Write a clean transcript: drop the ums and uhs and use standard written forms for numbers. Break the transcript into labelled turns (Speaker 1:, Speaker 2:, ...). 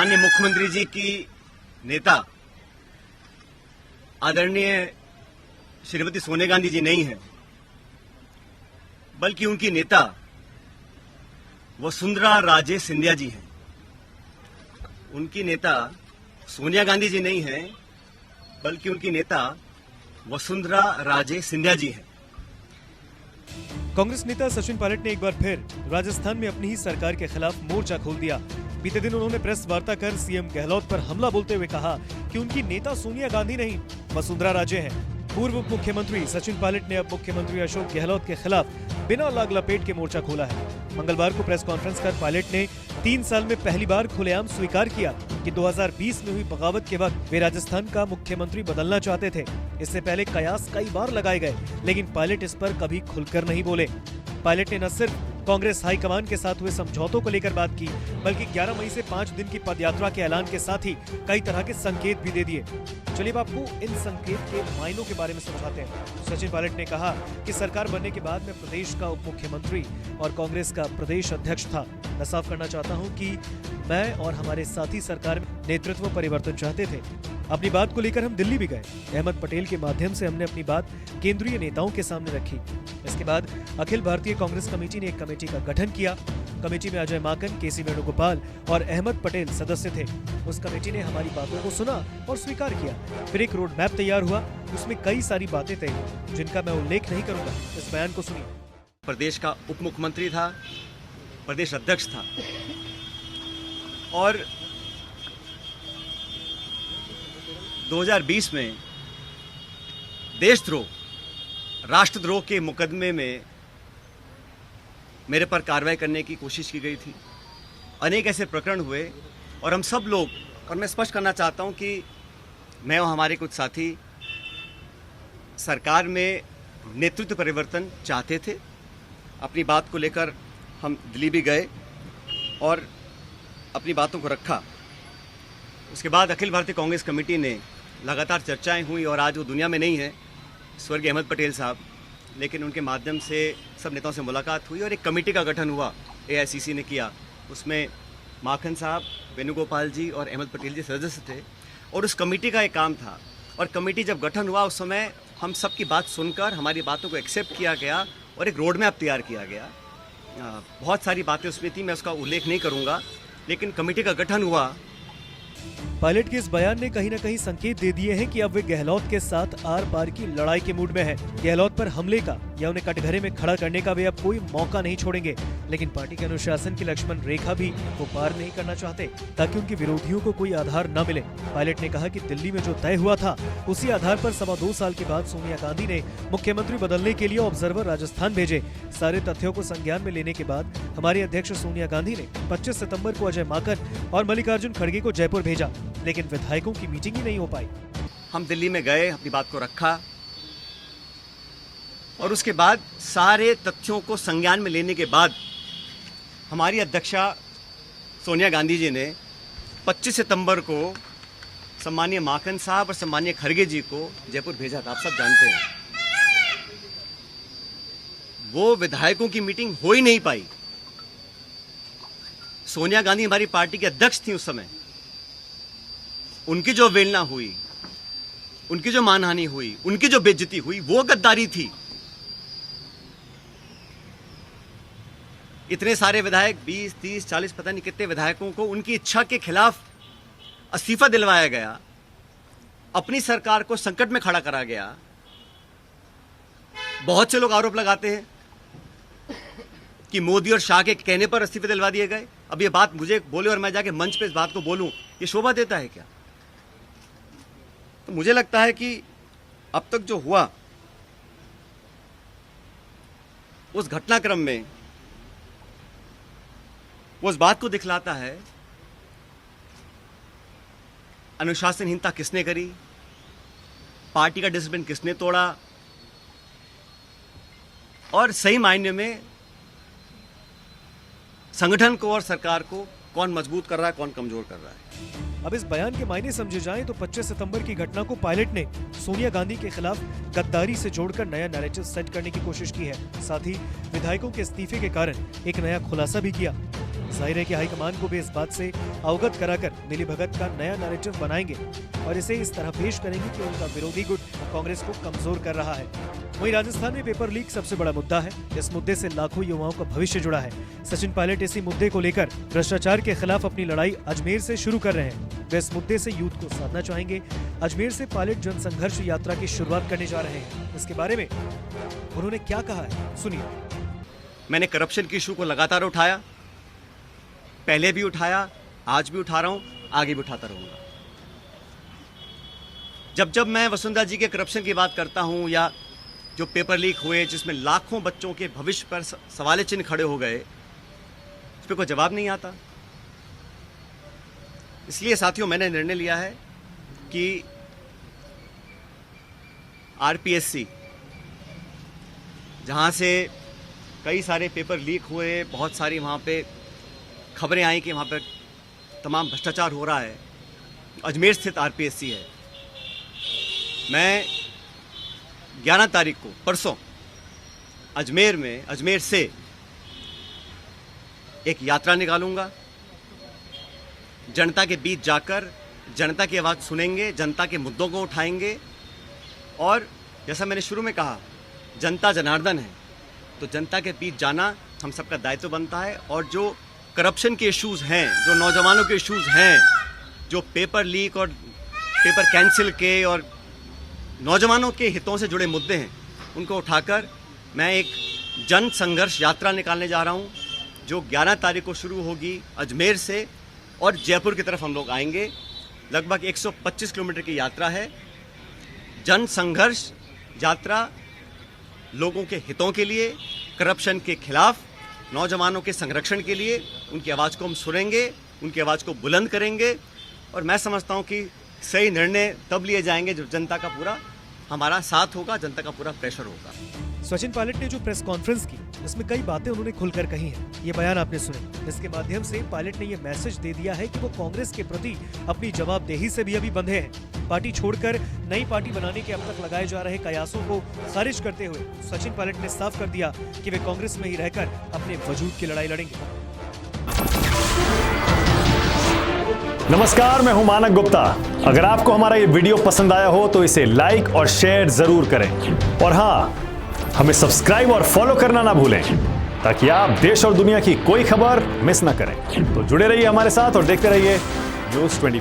Speaker 1: माननीय मुख्यमंत्री जी की नेता आदरणीय श्रीमती सोनिया गांधी जी नहीं है, बल्कि उनकी नेता वसुंधरा राजे सिंधिया जी हैं। उनकी नेता सोनिया गांधी जी नहीं है, बल्कि उनकी नेता वसुंधरा राजे सिंधिया जी हैं।
Speaker 2: कांग्रेस नेता सचिन पायलट ने एक बार फिर राजस्थान में अपनी ही सरकार के खिलाफ मोर्चा खोल दिया। बीते दिन उन्होंने प्रेस वार्ता कर सीएम गहलोत पर हमला बोलते हुए कहा कि उनकी नेता सोनिया गांधी नहीं, वसुंधरा राजे हैं। पूर्व उप मुख्यमंत्री सचिन पायलट ने अब मुख्यमंत्री अशोक गहलोत के खिलाफ बिना लाग लपेट के मोर्चा खोला है। मंगलवार को प्रेस कॉन्फ्रेंस कर पायलट ने 3 साल में पहली बार खुलेआम स्वीकार किया कि 2020 में हुई बगावत के वक्त वे राजस्थान का मुख्यमंत्री बदलना चाहते थे। इससे पहले कयास कई बार लगाए गए, लेकिन पायलट इस पर कभी खुलकर नहीं बोले। पायलट ने न सिर्फ कांग्रेस हाईकमान के साथ हुए समझौतों को लेकर बात की, बल्कि 11 मई से 5 दिन की पदयात्रा के ऐलान के साथ ही कई तरह के संकेत भी दे दिए। चलिए अब आपको इन संकेत के मायनों के बारे में समझाते हैं। सचिन पायलट ने कहा कि सरकार बनने के बाद मैं प्रदेश का उप मुख्यमंत्री और कांग्रेस का प्रदेश अध्यक्ष था। मैं साफ करना चाहता हूं कि मैं और हमारे साथी सरकार में नेतृत्व परिवर्तन चाहते थे। अपनी बात को लेकर हम दिल्ली भी गए। अहमद पटेल के माध्यम से हमने अपनी बात केंद्रीय नेताओं के सामने रखी। इसके बाद अखिल भारतीय कांग्रेस कमेटी ने एक कमेटी का गठन किया। कमेटी में अजय माकन, केसी वेणुगोपाल और अहमद पटेल सदस्य थे। उस कमेटी ने हमारी बातों को सुना और स्वीकार किया। फिर एक रोड मैप तैयार हुआ, उसमें कई सारी बातें तय हुई, जिनका मैं उल्लेख नहीं करूंगा। इस बयान को सुनिए।
Speaker 1: प्रदेश का उप मुख्यमंत्री था, प्रदेश अध्यक्ष था और 2020 में देशद्रोह, राष्ट्रद्रोह के मुकदमे में मेरे पर कार्रवाई करने की कोशिश की गई थी। अनेक ऐसे प्रकरण हुए और हम सब लोग, और मैं स्पष्ट करना चाहता हूं कि मैं और हमारे कुछ साथी सरकार में नेतृत्व परिवर्तन चाहते थे। अपनी बात को लेकर हम दिल्ली भी गए और अपनी बातों को रखा। उसके बाद अखिल भारतीय कांग्रेस कमेटी ने लगातार चर्चाएं हुई और आज वो दुनिया में नहीं है, स्वर्गीय अहमद पटेल साहब, लेकिन उनके माध्यम से सब नेताओं से मुलाकात हुई और एक कमेटी का गठन हुआ, एआईसीसी ने किया। उसमें माखन साहब, वेणुगोपाल जी और अहमद पटेल जी सदस्य थे और उस कमेटी का एक काम था। और कमेटी जब गठन हुआ उस समय हम सबकी बात सुनकर हमारी बातों को एक्सेप्ट किया गया और एक रोड मैप तैयार किया गया। बहुत सारी बातें उसमें थी, मैं उसका उल्लेख नहीं करूँगा, लेकिन कमेटी का गठन हुआ।
Speaker 2: पायलट के इस बयान ने कहीं न कहीं संकेत दे दिए हैं कि अब वे गहलोत के साथ आर पार की लड़ाई के मूड में हैं। गहलोत पर हमले का या उन्हें कटघरे में खड़ा करने का वे अब कोई मौका नहीं छोड़ेंगे, लेकिन पार्टी के अनुशासन की लक्ष्मण रेखा भी वो पार नहीं करना चाहते ताकि उनके विरोधियों को कोई आधार न मिले। पायलट ने कहा कि दिल्ली में जो तय हुआ था उसी आधार पर 2.25 साल के बाद सोनिया गांधी ने मुख्यमंत्री बदलने के लिए ऑब्जर्वर राजस्थान भेजे। सारे तथ्यों को संज्ञान में लेने के बाद हमारी अध्यक्ष सोनिया गांधी ने 25 सितम्बर को अजय माकन और मल्लिकार्जुन खड़गे को जयपुर भेजा, लेकिन विधायकों की मीटिंग ही नहीं हो पाई।
Speaker 1: हम दिल्ली में गए, अपनी बात को रखा और उसके बाद सारे तथ्यों को संज्ञान में लेने के बाद हमारी अध्यक्षा सोनिया गांधी जी ने 25 सितंबर को सम्मानीय माकन साहब और सम्मानीय खड़गे जी को जयपुर भेजा था। आप सब जानते हैं वो विधायकों की मीटिंग हो ही नहीं पाई। सोनिया गांधी हमारी पार्टी के अध्यक्ष थी उस समय। उनकी जो अवहेलना हुई, उनकी जो मानहानि हुई, उनकी जो बेइज्जती हुई, वो गद्दारी थी। इतने सारे विधायक, 20, 30, 40 पता नहीं कितने विधायकों को उनकी इच्छा के खिलाफ इस्तीफा दिलवाया गया, अपनी सरकार को संकट में खड़ा करा गया। बहुत से लोग आरोप लगाते हैं कि मोदी और शाह के कहने पर इस्तीफे दिलवा दिए गए। अब ये बात मुझे बोले और मैं जाके मंच पे इस बात को बोलूं, ये शोभा देता है क्या? तो मुझे लगता है कि अब तक जो हुआ उस घटनाक्रम में वो उस बात को दिखलाता है अनुशासनहीनता किसने करी, पार्टी का डिसिप्लिन किसने तोड़ा और सही मायने में संगठन को और सरकार को कौन मजबूत कर रहा है, कौन कमजोर कर रहा है।
Speaker 2: अब इस बयान के मायने समझे जाएं तो 25 सितंबर की घटना को पायलट ने सोनिया गांधी के खिलाफ गद्दारी से जोड़कर नया नैरेटिव सेट करने की कोशिश की है। साथ ही विधायकों के इस्तीफे के कारण एक नया खुलासा भी किया। जाहिर है कि हाईकमान को भी इस बात से अवगत कराकर मिलीभगत का नया नैरेटिव बनाएंगे और इसे इस तरह पेश करेंगे कि उनका विरोधी गुट कांग्रेस को कमजोर कर रहा है। वहीं राजस्थान में पेपर लीक सबसे बड़ा मुद्दा है। इस मुद्दे से लाखों युवाओं का भविष्य जुड़ा है। सचिन पायलट इसी मुद्दे को लेकर भ्रष्टाचार के खिलाफ अपनी लड़ाई अजमेर से शुरू कर रहे हैं। वे इस मुद्दे से यूथ को साधना चाहेंगे। अजमेर से पायलट जन संघर्ष यात्रा की शुरुआत करने जा रहे हैं। इसके बारे में उन्होंने क्या कहा है, सुनिए।
Speaker 1: मैंने करप्शन की इशू को लगातार उठाया, पहले भी उठाया, आज भी उठा रहा हूं, आगे भी उठाता रहूंगा। जब मैं वसुंधरा जी के करप्शन की बात करता हूं या जो पेपर लीक हुए जिसमें लाखों बच्चों के भविष्य पर सवाल चिन्ह खड़े हो गए, उस पर कोई जवाब नहीं आता। इसलिए साथियों, मैंने निर्णय लिया है कि आरपीएससी, जहां से कई सारे पेपर लीक हुए, बहुत सारी वहां पे खबरें आई कि वहां पे तमाम भ्रष्टाचार हो रहा है, अजमेर स्थित आरपीएससी है। मैं 11 तारीख को, परसों, अजमेर से एक यात्रा निकालूंगा। जनता के बीच जाकर जनता की आवाज़ सुनेंगे, जनता के मुद्दों को उठाएंगे और जैसा मैंने शुरू में कहा, जनता जनार्दन है, तो जनता के बीच जाना हम सबका दायित्व बनता है। और जो करप्शन के इश्यूज़ हैं, जो नौजवानों के इश्यूज़ हैं, जो पेपर लीक और पेपर कैंसिल के और नौजवानों के हितों से जुड़े मुद्दे हैं, उनको उठाकर मैं एक जन संघर्ष यात्रा निकालने जा रहा हूं, जो 11 तारीख को शुरू होगी अजमेर से और जयपुर की तरफ हम लोग आएंगे। लगभग 125 किलोमीटर की यात्रा है। जन संघर्ष यात्रा लोगों के हितों के लिए, करप्शन के खिलाफ, नौजवानों के संरक्षण के लिए। उनकी आवाज़ को हम सुनेंगे, उनकी आवाज़ को बुलंद करेंगे और मैं समझता हूं कि सही निर्णय तब लिए जाएंगे जब जनता का पूरा हमारा साथ होगा, जनता का पूरा प्रेशर होगा।
Speaker 2: सचिन पायलट ने जो प्रेस कॉन्फ्रेंस की, इसमें कई बातें उन्होंने खुलकर कही हैं। ये बयान आपने सुने। इसके माध्यम से पायलट ने ये मैसेज दे दिया है कि वो कांग्रेस के प्रति अपनी जवाबदेही से भी अभी बंधे हैं। पार्टी छोड़कर नई पार्टी बनाने के अब तक लगाए जा रहे कयासों को खारिज करते हुए सचिन पायलट ने साफ कर दिया कि वे कांग्रेस में ही रहकर अपने वजूद की लड़ाई लड़ेंगे।
Speaker 3: नमस्कार, मैं हूं मानक गुप्ता। अगर आपको हमारा ये वीडियो पसंद आया हो तो इसे लाइक और शेयर जरूर करें और हाँ, हमें सब्सक्राइब और फॉलो करना ना भूलें ताकि आप देश और दुनिया की कोई खबर मिस ना करें। तो जुड़े रहिए हमारे साथ और देखते रहिए न्यूज़ 24।